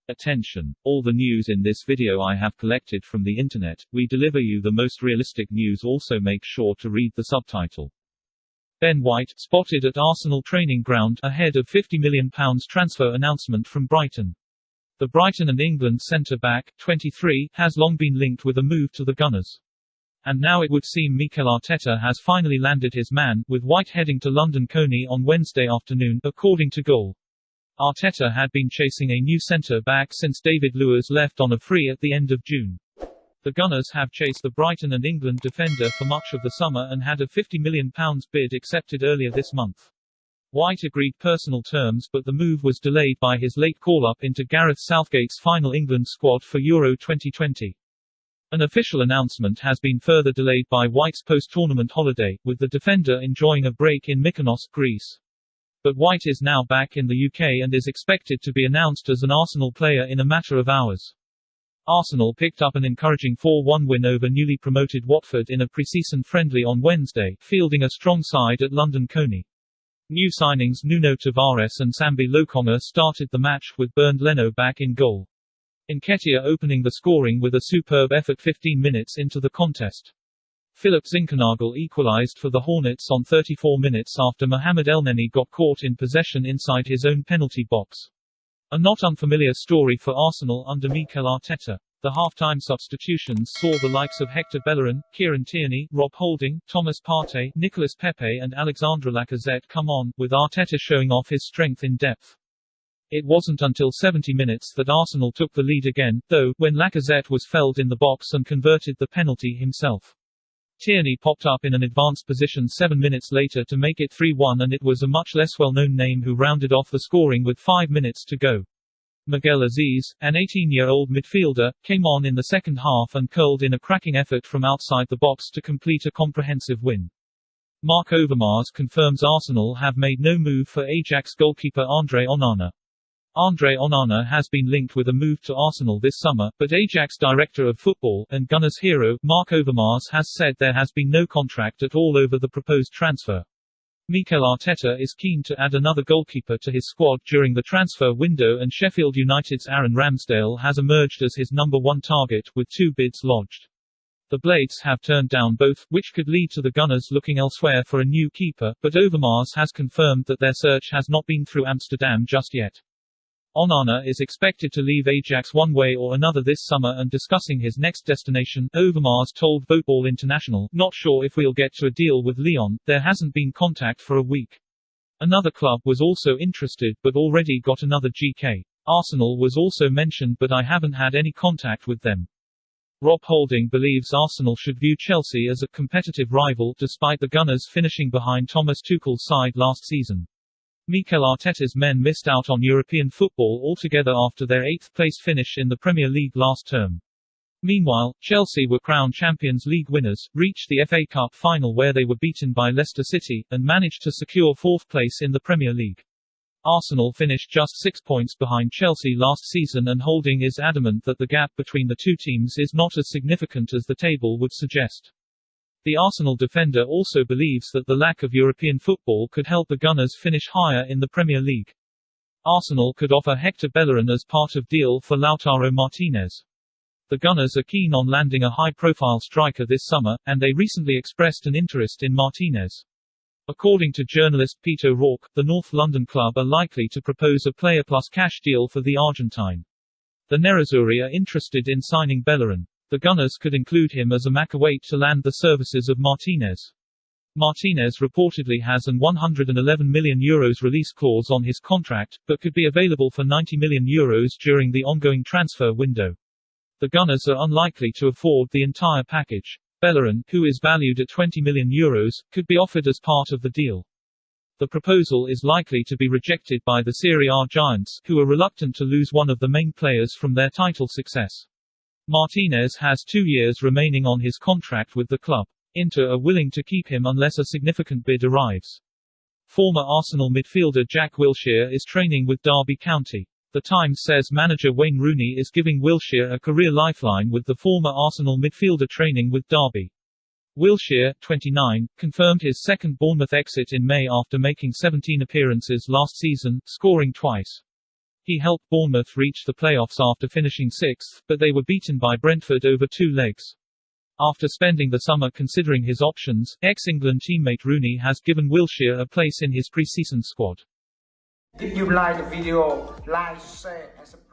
Attention! All the news in this video I have collected from the internet. We deliver you the most realistic news. Also make sure to read the subtitle. Ben White, spotted at Arsenal training ground, ahead of £50 million transfer announcement from Brighton. The Brighton and England centre-back, 23, has long been linked with a move to the Gunners. And now it would seem Mikel Arteta has finally landed his man, with White heading to London Colney on Wednesday afternoon, according to Goal. Arteta had been chasing a new centre-back since David Luiz left on a free at the end of June. The Gunners have chased the Brighton and England defender for much of the summer and had a £50 million bid accepted earlier this month. White agreed personal terms, but the move was delayed by his late call-up into Gareth Southgate's final England squad for Euro 2020. An official announcement has been further delayed by White's post-tournament holiday, with the defender enjoying a break in Mykonos, Greece. But White is now back in the UK and is expected to be announced as an Arsenal player in a matter of hours. Arsenal picked up an encouraging 4-1 win over newly promoted Watford in a preseason friendly on Wednesday, fielding a strong side at London Colney. New signings Nuno Tavares and Sambi Lokonga started the match, with Bernd Leno back in goal. Nketiah opening the scoring with a superb effort 15 minutes into the contest. Philip Zinkernagel equalised for the Hornets on 34 minutes after Mohamed Elneny got caught in possession inside his own penalty box. A not unfamiliar story for Arsenal under Mikel Arteta. The half-time substitutions saw the likes of Hector Bellerin, Kieran Tierney, Rob Holding, Thomas Partey, Nicolas Pepe and Alexandre Lacazette come on, with Arteta showing off his strength in depth. It wasn't until 70 minutes that Arsenal took the lead again, though, when Lacazette was felled in the box and converted the penalty himself. Tierney popped up in an advanced position 7 minutes later to make it 3-1, and it was a much less well-known name who rounded off the scoring with 5 minutes to go. Miguel Aziz, an 18-year-old midfielder, came on in the second half and curled in a cracking effort from outside the box to complete a comprehensive win. Marc Overmars confirms Arsenal have made no move for Ajax goalkeeper Andre Onana. Andre Onana has been linked with a move to Arsenal this summer, but Ajax director of football, and Gunners hero, Marc Overmars has said there has been no contract at all over the proposed transfer. Mikel Arteta is keen to add another goalkeeper to his squad during the transfer window, and Sheffield United's Aaron Ramsdale has emerged as his number one target, with 2 bids lodged. The Blades have turned down both, which could lead to the Gunners looking elsewhere for a new keeper, but Overmars has confirmed that their search has not been through Amsterdam just yet. Onana is expected to leave Ajax one way or another this summer, and discussing his next destination, Overmars told Football International, "Not sure if we'll get to a deal with Lyon, there hasn't been contact for a week. Another club was also interested but already got another GK. Arsenal was also mentioned but I haven't had any contact with them." Rob Holding believes Arsenal should view Chelsea as a competitive rival, despite the Gunners finishing behind Thomas Tuchel's side last season. Mikel Arteta's men missed out on European football altogether after their 8th-place finish in the Premier League last term. Meanwhile, Chelsea were crowned Champions League winners, reached the FA Cup final where they were beaten by Leicester City, and managed to secure 4th place in the Premier League. Arsenal finished just 6 points behind Chelsea last season, and Holding is adamant that the gap between the two teams is not as significant as the table would suggest. The Arsenal defender also believes that the lack of European football could help the Gunners finish higher in the Premier League. Arsenal could offer Hector Bellerin as part of deal for Lautaro Martinez. The Gunners are keen on landing a high-profile striker this summer, and they recently expressed an interest in Martinez. According to journalist Peter O'Rourke, the North London club are likely to propose a player plus cash deal for the Argentine. The Nerazzurri are interested in signing Bellerin. The Gunners could include him as a macawait to land the services of Martinez. Martinez reportedly has an €111 million release clause on his contract, but could be available for €90 million during the ongoing transfer window. The Gunners are unlikely to afford the entire package. Bellerin, who is valued at €20 million, could be offered as part of the deal. The proposal is likely to be rejected by the Serie A giants, who are reluctant to lose one of the main players from their title success. Martinez has 2 years remaining on his contract with the club. Inter are willing to keep him unless a significant bid arrives. Former Arsenal midfielder Jack Wilshere is training with Derby County. The Times says manager Wayne Rooney is giving Wilshere a career lifeline, with the former Arsenal midfielder training with Derby. Wilshere, 29, confirmed his second Bournemouth exit in May after making 17 appearances last season, scoring twice. He helped Bournemouth reach the playoffs after finishing 6th, but they were beaten by Brentford over 2 legs. After spending the summer considering his options, ex-England teammate Rooney has given Wilshere a place in his pre-season squad. If you like the video, like, share and subscribe.